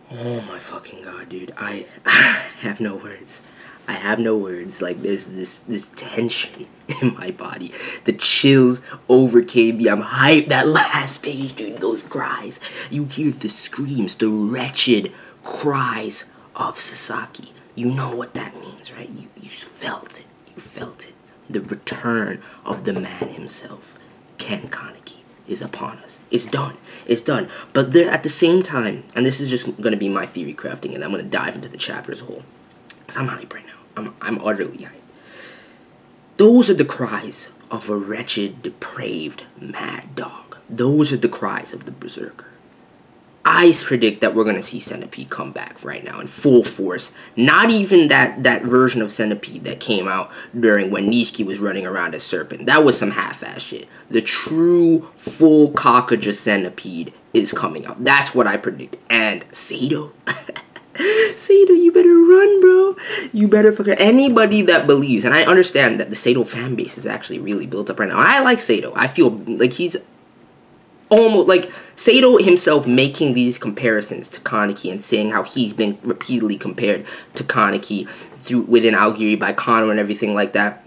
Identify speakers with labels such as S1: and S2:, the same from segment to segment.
S1: Oh my fucking god, dude. I have no words. I have no words. Like, there's this tension in my body. The chills overcame me. I'm hyped. That last page, dude, those cries. You hear the screams, the wretched cries of Sasaki. You know what that means, right? You felt it. You felt it. The return of the man himself, Ken Kaneki, is upon us. It's done. It's done. But there, at the same time, and this is just going to be my theory crafting, and I'm going to dive into the chapter as a whole, because I'm hyped right now. I'm utterly hyped. Those are the cries of a wretched, depraved, mad dog. Those are the cries of the berserker. I predict that we're going to see Centipede come back right now in full force. Not even that version of Centipede that came out during when Nishiki was running around as Serpent. That was some half-ass shit. The true, full Kakaja Centipede is coming out. That's what I predict. And Seido. Seido, you better run, bro. You better fucking... Anybody that believes, and I understand that the Seido fan base is actually really built up right now. I like Seido. I feel like he's... almost like Seido himself making these comparisons to Kaneki and saying how he's been repeatedly compared to Kaneki within Aogiri by Kano and everything like that.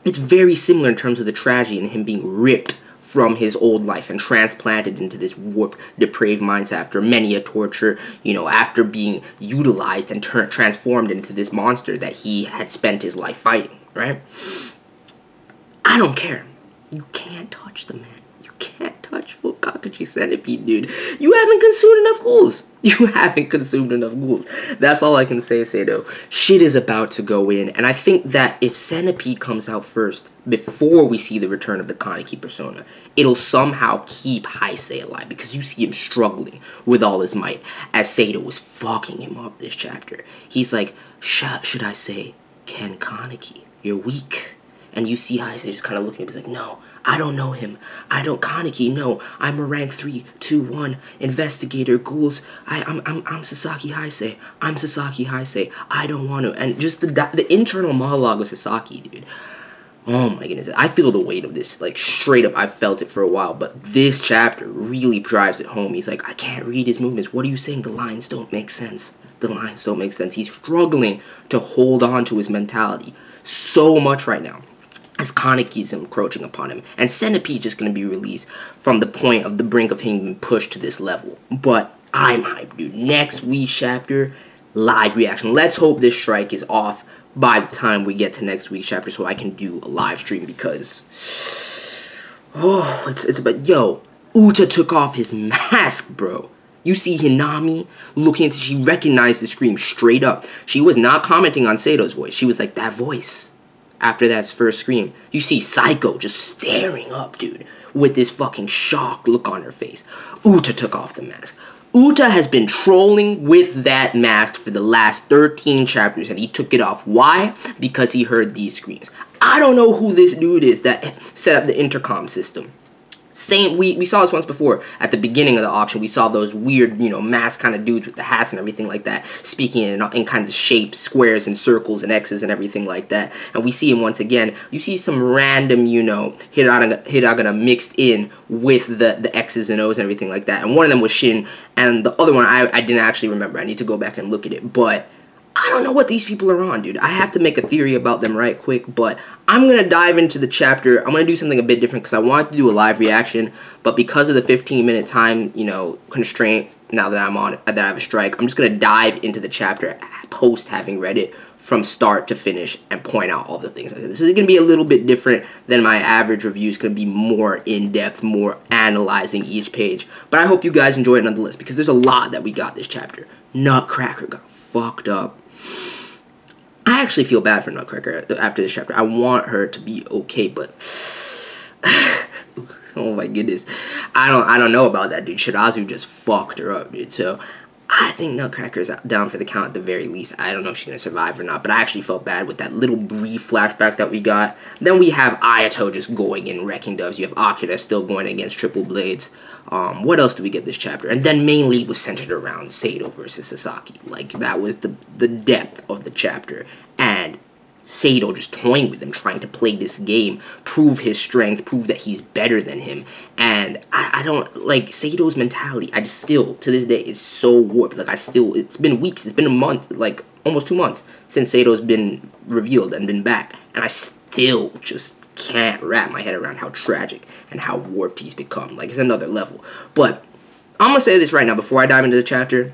S1: It's very similar in terms of the tragedy and him being ripped from his old life and transplanted into this warped, depraved mindset after many a torture, you know, after being utilized and transformed into this monster that he had spent his life fighting, right? I don't care. You can't touch the man. Can't touch full Kakashi Centipede, dude. You haven't consumed enough ghouls. You haven't consumed enough ghouls. That's all I can say, Seido. Shit is about to go in, and I think that if Centipede comes out first, before we see the return of the Kaneki persona, it'll somehow keep Heisei alive, because you see him struggling with all his might, as Seido was fucking him up this chapter. He's like, should I say, Ken Kaneki, you're weak. And you see Heisei just kind of looking at him, he's like, no, I don't know him. I don't Kaneki. No, I'm a rank 3, 2, 1 investigator. Ghouls. I'm Sasaki Heisei. I'm Sasaki Heisei. I don't want to. And just the internal monologue of Sasaki, dude. Oh my goodness. I feel the weight of this. Like, straight up, I've felt it for a while. But this chapter really drives it home. He's like, I can't read his movements. What are you saying? The lines don't make sense. The lines don't make sense. He's struggling to hold on to his mentality so much right now, as Kaneki's encroaching upon him. And Centipede is going to be released from the point of the brink of him being pushed to this level. But I'm hyped, dude. Next week's chapter, live reaction. Let's hope this strike is off by the time we get to next week's chapter so I can do a live stream, because... oh, it's about... Yo, Uta took off his mask, bro. You see Hinami looking at... She recognized the scream straight up. She was not commenting on Seido's voice. She was like, that voice... After that first scream, you see Saiko just staring up, dude, with this fucking shocked look on her face. Uta took off the mask. Uta has been trolling with that mask for the last 13 chapters, and he took it off. Why? Because he heard these screams. I don't know who this dude is that set up the intercom system. We saw this once before at the beginning of the auction. We saw those weird, you know, mask kind of dudes with the hats and everything like that, speaking in kinds of shapes, squares and circles and X's and everything like that. And we see him once again. You see some random, you know, hiragana mixed in with the X's and O's and everything like that. And one of them was Shin, and the other one I didn't actually remember. I need to go back and look at it, but I don't know what these people are on, dude. I have to make a theory about them right quick, but I'm going to dive into the chapter. I'm going to do something a bit different because I wanted to do a live reaction, but because of the 15-minute time, you know, constraint, now that I have a strike, I'm just going to dive into the chapter post having read it from start to finish and point out all the things I said. This is going to be a little bit different than my average review. It's going to be more in-depth, more analyzing each page, but I hope you guys enjoy it nonetheless, because there's a lot that we got this chapter. Nutcracker got fucked up. I actually feel bad for Nutcracker after this chapter. I want her to be okay, but oh my goodness, I don't know about that, dude. Shirazu just fucked her up, dude. So I think Nutcracker's down for the count at the very least. I don't know if she's gonna survive or not, but I actually felt bad with that little brief flashback that we got. Then we have AYATO just going in wrecking doves. You have Akira still going against Triple Blades. What else do we get this chapter? And then mainly it was centered around Seido versus Sasaki. Like, that was the depth of the chapter. And Seido just toying with him, trying to play this game, prove his strength, prove that he's better than him. And I don't, like, Seido's mentality, I just still, to this day, is so warped. Like, it's been weeks, it's been a month, like, almost 2 months since Seido's been revealed and been back. And I still just can't wrap my head around how tragic and how warped he's become. Like, it's another level. But I'm going to say this right now before I dive into the chapter.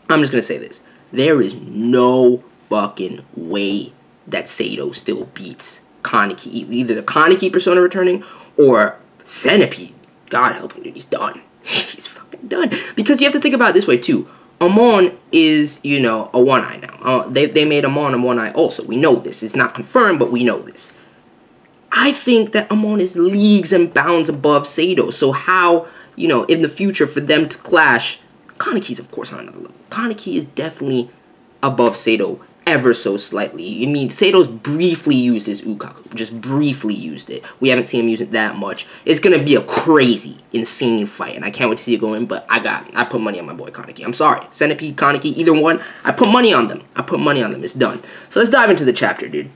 S1: I'm just going to say this. There is no fucking way that Seido still beats Kaneki. Either the Kaneki persona returning or Centipede. God help him, dude. He's done. He's fucking done. Because you have to think about it this way, too. Amon is, you know, a one-eye now. They made Amon a one-eye also. We know this. It's not confirmed, but we know this. I think that Amon is leagues and bounds above Seido. So how, you know, in the future for them to clash, Kaneki's of course on another level. Kaneki is definitely above Seido ever so slightly. I mean, Seido's briefly used his Ukaku. Just briefly used it. We haven't seen him use it that much. It's going to be a crazy, insane fight. And I can't wait to see it go in. But I put money on my boy Kaneki. I'm sorry. Centipede, Kaneki, either one. I put money on them. I put money on them. It's done. So let's dive into the chapter, dude.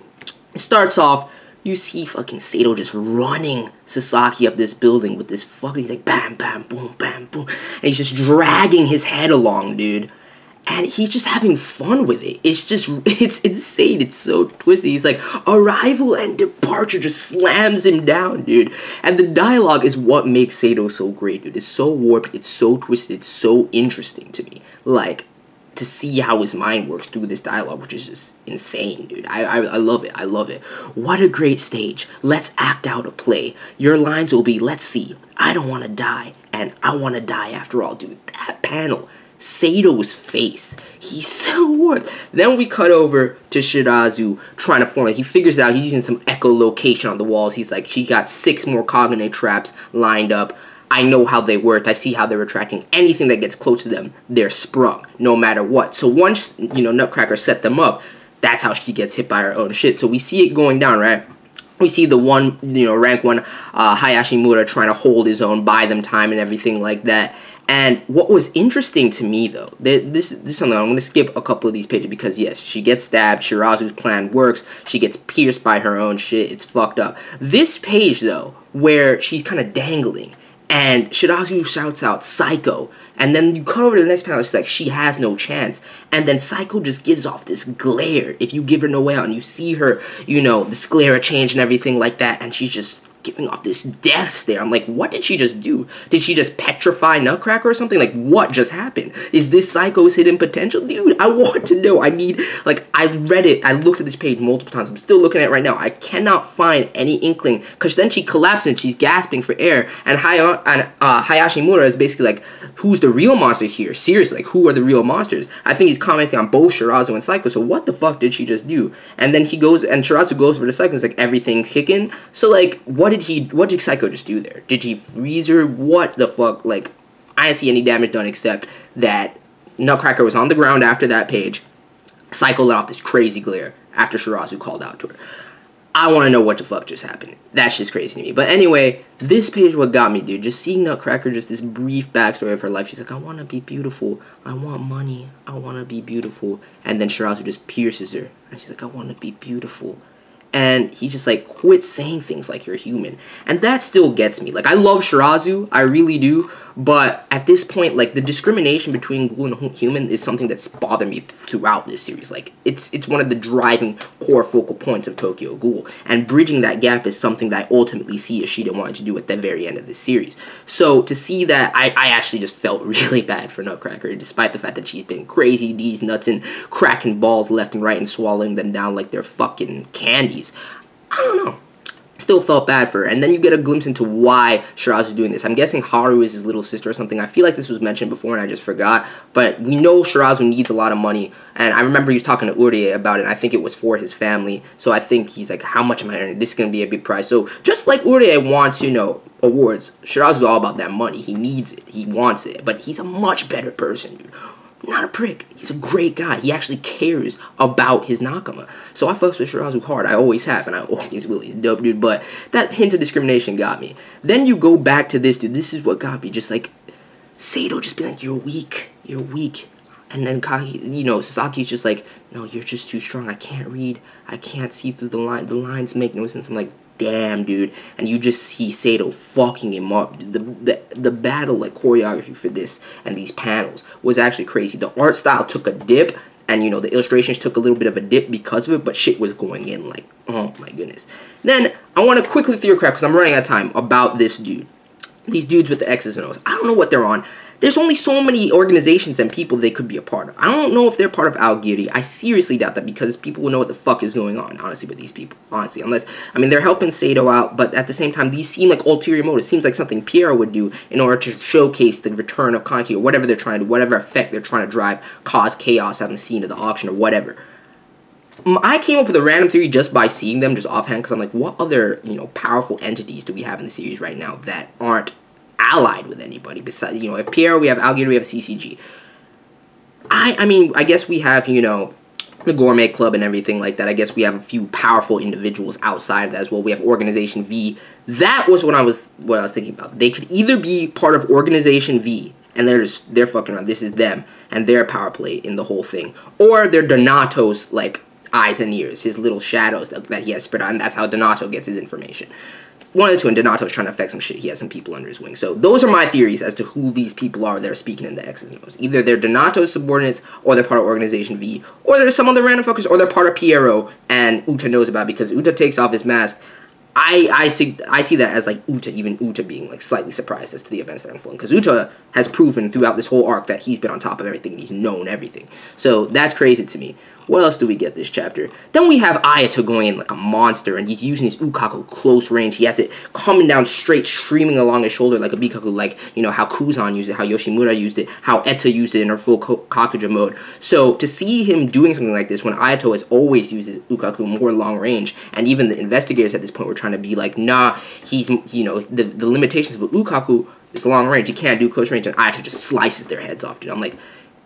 S1: It starts off, you see fucking Seido just running Sasaki up this building with this fucking, he's like, bam, bam, boom, bam, boom. And he's just dragging his head along, dude. And he's just having fun with it. It's insane. It's so twisted. He's like, arrival and departure, just slams him down, dude. And the dialogue is what makes Seido so great, dude. It's so warped. It's so twisted. It's so interesting to me. Like, to see how his mind works through this dialogue, which is just insane, dude. I love it. I love it. What a great stage. Let's act out a play. Your lines will be, let's see, I don't want to die, and I want to die after all, dude. That panel. Seido's face. He's so warped. Then we cut over to Shirazu trying to form it. He figures out he's using some echolocation on the walls. He's like, she got 6 more Kagane traps lined up. I know how they worked. I see how they're attracting anything that gets close to them. They're sprung, no matter what. So once, you know, Nutcracker set them up, that's how she gets hit by her own shit. So we see it going down, right? We see the one, you know, rank 1 Hayashimura trying to hold his own, buy them time and everything like that. And what was interesting to me, though, this is something, I'm going to skip a couple of these pages because, yes, she gets stabbed, Shirazu's plan works, she gets pierced by her own shit, it's fucked up. This page, though, where she's kind of dangling, and Shirazu shouts out, Saiko, and then you cut over to the next panel, it's like, she has no chance, and then Saiko just gives off this glare, if you give her no way out, and you see her, you know, the sclera change and everything like that, and she's just giving off this death stare. I'm like, what did she just do? Did she just petrify Nutcracker or something? Like, what just happened? Is this Saiko's hidden potential? Dude, I want to know. I need, like, I read it. I looked at this page multiple times. I'm still looking at it right now. I cannot find any inkling, because then she collapses and she's gasping for air, and Hayashimura is basically like, who's the real monster here? Seriously, like, who are the real monsters? I think he's commenting on both Shirazu and Saiko, so what the fuck did she just do? And then he goes, and Shirazu goes for the Saiko, and it's like, everything's kicking. So, like, what did Saiko just do there? Did he freeze her? What the fuck? Like, I didn't see any damage done except that Nutcracker was on the ground after that page. Saiko let off this crazy glare after Shirazu called out to her. I want to know what the fuck just happened. That's just crazy to me. But anyway, this page what got me, dude. Just seeing Nutcracker, just this brief backstory of her life. She's like, I want to be beautiful. I want money. I want to be beautiful. And then Shirazu just pierces her. And she's like, I want to be beautiful. And he just, like, quits saying things like you're human. And that still gets me. Like, I love Shirazu. I really do. But at this point, like, the discrimination between Ghoul and human is something that's bothered me throughout this series. Like, it's one of the driving core focal points of Tokyo Ghoul. And bridging that gap is something that I ultimately see Ishida wanted to do at the very end of this series. So, to see that, I actually just felt really bad for Nutcracker, despite the fact that she's been crazy, DEEZ nuts, and cracking balls left and right and swallowing them down like they're fucking candies. I don't know. Still felt bad for her. And then you get a glimpse into why Shirazu's doing this. I'm guessing Haru is his little sister or something. I feel like this was mentioned before and I just forgot. But we know Shirazu needs a lot of money. And I remember he was talking to Urie about it. And I think it was for his family. So I think he's like, how much am I earning? This is going to be a big prize. So just like Urie wants, you know, awards, Shirazu's all about that money. He needs it. He wants it. But he's a much better person, dude. Not a prick. He's a great guy. He actually cares about his Nakama. So I fucks with Shirazu hard. I always have, and I always will. He's dope, dude. But that hint of discrimination got me. Then you go back to this, dude. This is what got me. Just like, Seido just be like, you're weak. You're weak. And then Kaneki, you know, Sasaki's just like, no, you're just too strong. I can't read. I can't see through the line. The lines make no sense. I'm like, damn, dude. And you just see Seido fucking him up. The battle, like, choreography for this and these panels was actually crazy. The art style took a dip, and, you know, the illustrations took a little bit of a dip because of it, but shit was going in, like, oh my goodness. Then, I want to quickly theorycraft, because I'm running out of time, about this dude. These dudes with the X's and O's. I don't know what they're on. There's only so many organizations and people they could be a part of. I don't know if they're part of AYATO. I seriously doubt that, because people will know what the fuck is going on, honestly, with these people. Honestly, unless, I mean, they're helping Seido out, but at the same time, these seem like ulterior motives. Seems like something Pierre would do in order to showcase the return of Kaneki, or whatever they're trying to, whatever effect they're trying to drive, cause chaos on the scene of the auction, or whatever. I came up with a random theory just by seeing them, just offhand, because I'm like, what other, you know, powerful entities do we have in the series right now that aren't allied with anybody besides, you know, if Pierre, we have AYATO, we have CCG. I mean, I guess we have, you know, the Gourmet Club and everything like that. I guess we have a few powerful individuals outside of that as well. We have Organization V. That was what I was thinking about. They could either be part of Organization V, and they're fucking around. This is them and their power play in the whole thing, or they're Donato's, like, eyes and ears, his little shadows that he has spread out, and that's how Donato gets his information. One of the two, and Donato's trying to affect some shit. He has some people under his wing. So those are my theories as to who these people are that are speaking in the X's and O's. Either they're Donato's subordinates, or they're part of Organization V, or there's some other random fuckers, or they're part of Pierrot, and Uta knows about it, because Uta takes off his mask. I see that as, like, even Uta being, like, slightly surprised as to the events that unfold, because Uta has proven throughout this whole arc that he's been on top of everything, and he's known everything. So that's crazy to me. What else do we get this chapter? Then we have AYATO going in like a monster, and he's using his Ukaku close range. He has it coming down straight, streaming along his shoulder like a Bikaku, like, you know, how Kuzan used it, how Yoshimura used it, how Etta used it in her full Kakuja mode. So to see him doing something like this when AYATO has always used his Ukaku more long range, and even the investigators at this point were trying to be like, nah, he's, you know, the limitations of Ukaku is long range. He can't do close range, and AYATO just slices their heads off, dude. I'm like,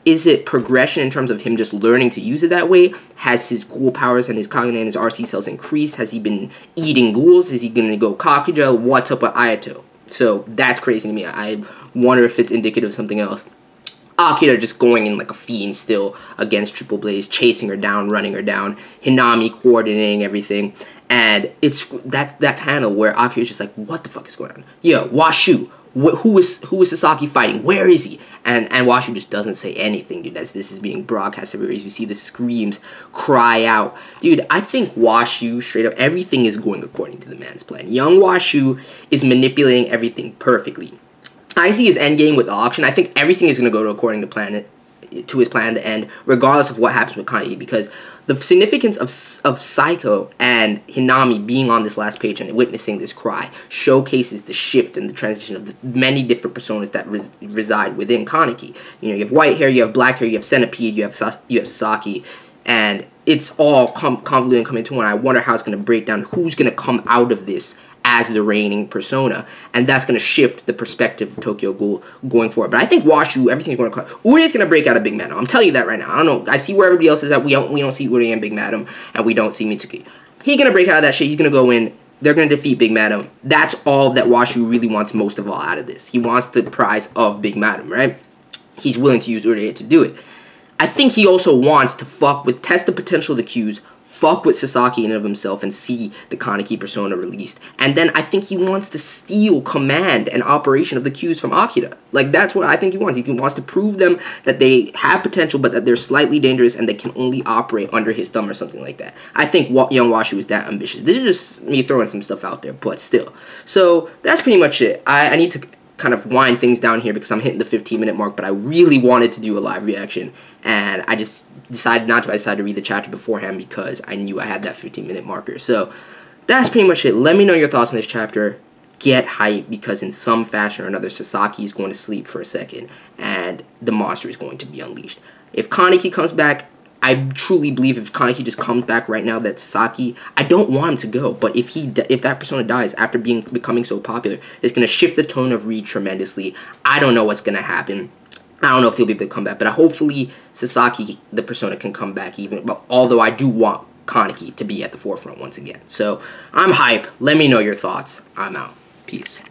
S1: is it progression in terms of him just learning to use it that way? Has his ghoul powers and his Kagane and his RC cells increased? Has he been eating ghouls? Is he going to go Kakuja? What's up with AYATO? So that's crazy to me. I wonder if it's indicative of something else. Akira just going in like a fiend still against Triple Blaze, chasing her down, running her down. Hinami coordinating everything. And it's that panel where Akira's just like, what the fuck is going on? Yeah, Washuu. Who is Sasaki fighting? Where is he? And Washuu just doesn't say anything, dude, as this is being broadcast everywhere. You see the screams cry out. Dude, I think Washuu, straight up, everything is going according to the man's plan. Young Washuu is manipulating everything perfectly. I see his endgame with the auction. I think everything is going to go according to his plan to end, regardless of what happens with Kaneki, because the significance of Saiko and Hinami being on this last page and witnessing this cry showcases the shift and the transition of the many different personas that reside within Kaneki. You know, you have white hair, you have black hair, you have Centipede, you have Sasaki, and it's all convoluted and coming to one. I wonder how it's going to break down, who's going to come out of this as the reigning persona, and that's going to shift the perspective of Tokyo Ghoul going forward. But I think Washuu, everything's going to come. Uri's going to break out of Big Madam. I'm telling you that right now. I don't know. I see where everybody else is at. We don't see Uri and Big Madam, and we don't see Mitsuki. He's going to break out of that shit. He's going to go in. They're going to defeat Big Madam. That's all that Washuu really wants most of all out of this. He wants the prize of Big Madam, right? He's willing to use Uri to do it. I think he also wants to test the potential of the Qs, fuck with Sasaki in and of himself, and see the Kaneki persona released. And then I think he wants to steal command and operation of the Qs from Akira. Like, that's what I think he wants. He wants to prove them that they have potential, but that they're slightly dangerous and they can only operate under his thumb or something like that. I think young Washuu is that ambitious. This is just me throwing some stuff out there, but still. So, that's pretty much it. I need to kind of wind things down here because I'm hitting the 15-minute mark, but I really wanted to do a live reaction, and I just decided not to. I decided to read the chapter beforehand because I knew I had that 15-minute marker. So that's pretty much it. Let me know your thoughts on this chapter. Get hype, because in some fashion or another, Sasaki is going to sleep for a second, and the monster is going to be unleashed. If Kaneki comes back, I truly believe if Kaneki just comes back right now, that Sasaki, I don't want him to go, but if that persona dies after becoming so popular, it's going to shift the tone of Reed tremendously. I don't know what's going to happen. I don't know if he'll be able to come back, but hopefully Sasaki, the persona, can come back even. But although I do want Kaneki to be at the forefront once again. So I'm hype. Let me know your thoughts. I'm out. Peace.